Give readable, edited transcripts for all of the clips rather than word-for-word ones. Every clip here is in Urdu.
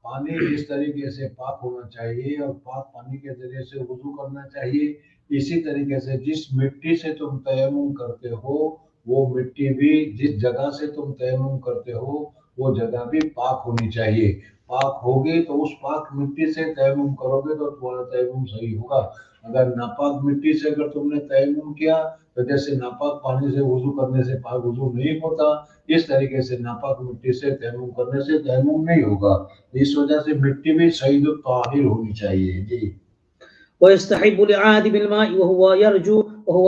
پانی جس طریقے سے پاک ہونا چاہیے اور پاک پانی کے ذریعے سے وضو کرنا چاہیے، اسی طریقے سے جس مٹی سے تم تیمم کرتے ہو وہ مٹی بھی، جس جگہ سے تم تیمم کرتے ہو وہ جگہ بھی پاک ہونی چاہیے۔ پاک ہوگی تو اس پاک مٹی سے تیمم کرو گے تو تمہارا تیمم صحیح ہوگا۔ اگر ناپاک مٹی سے اگر تم نے تیمم کیا تو جیسے ناپاک پانی سے وضو کرنے سے پاک وضو نہیں ہوتا، اس طریقے سے ناپاک مٹی سے تیمم کرنے سے تیمم نہیں ہوگا۔ اس وجہ سے مٹی بھی سعید الطاہر ہونی چاہیے۔ جی ويستحب لعادم الماء وهو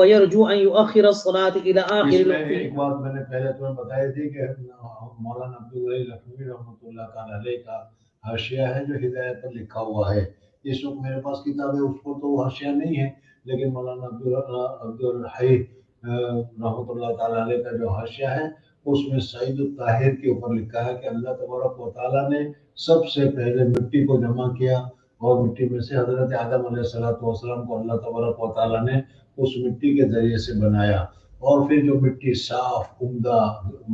يرجو أن يؤخر الصلاة إلى آخر اس میں الوقت. ایک بات میں نے پہلے تمہیں بتائی تھی کہ مولانا عبدالرحیم لکھنوی رحمۃ اللہ تعالی علیہ کا حاشیہ ہے جو ہدایت پر لکھا ہوا ہے۔ اس وقت میرے پاس کتاب ہے، اس پر تو وہ حاشیہ نہیں ہے، لیکن مولانا عبدالرحیم رحمۃ اللہ تعالی علیہ کا جو حاشیہ ہے اس میں سعید الطاہر کے اوپر لکھا ہے کہ اللہ تبارک و تعالیٰ نے سب سے پہلے مٹی کو جمع کیا اور مٹی میں سے حضرت آدم علیہ السلام کو اللہ تبارک و تعالیٰ نے اس مٹی کے ذریعے سے بنایا، اور پھر جو مٹی صاف عمدہ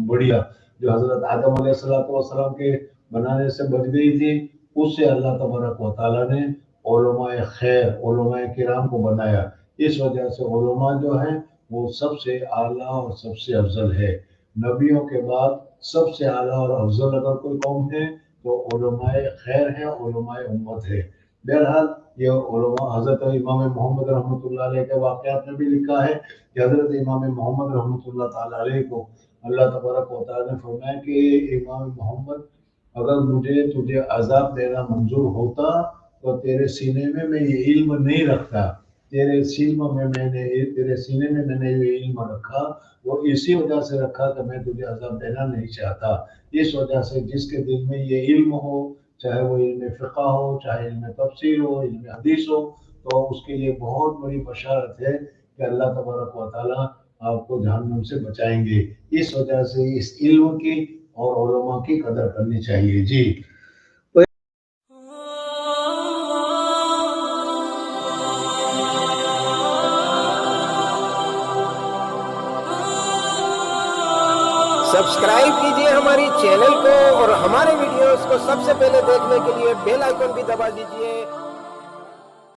بڑھیا جو حضرت آدم علیہ السلام کے بنانے سے بچ گئی تھی، اس سے اللہ تبارک و تعالیٰ نے علماء خیر، علماء کرام کو بنایا۔ اس وجہ سے علماء جو ہیں وہ سب سے اعلیٰ اور سب سے افضل ہے۔ نبیوں کے بعد سب سے اعلیٰ اور افضل اگر کوئی قوم ہے تو علماء خیر ہے، علماء امت ہے۔ بہرحال یہ علماء حضرت امام محمد رحمۃ اللہ علیہ کے واقعات میں بھی لکھا ہے کہ حضرت امام محمد رحمۃ اللہ تعالیٰ علیہ کو اللہ تبارک و تعالیٰ نے فرمایا کہ امام محمد اگر تجھے عذاب دینا منظور ہوتا تو تیرے سینے میں یہ علم نہیں رکھتا، تیرے سینے میں میں نے یہ علم رکھا، وہ اسی وجہ سے رکھا کہ میں تجھے عذاب دینا نہیں چاہتا۔ اس وجہ سے جس کے دل میں یہ علم ہو، چاہے وہ علم فقہ ہو، چاہے علم تفسیر ہو، علم حدیث ہو، تو اس کے لیے بہت بڑی بشارت ہے کہ اللہ تبارک و تعالیٰ آپ کو جہنم سے بچائیں گے۔ اس وجہ سے اس علم کی اور علماء کی قدر کرنی چاہیے۔ جی سبسکرائب کیجئے ہماری چینل کو اور ہمارے ویڈیوز کو سب سے پہلے دیکھنے کے لیے بیل آئیکن بھی دبا دیجئے۔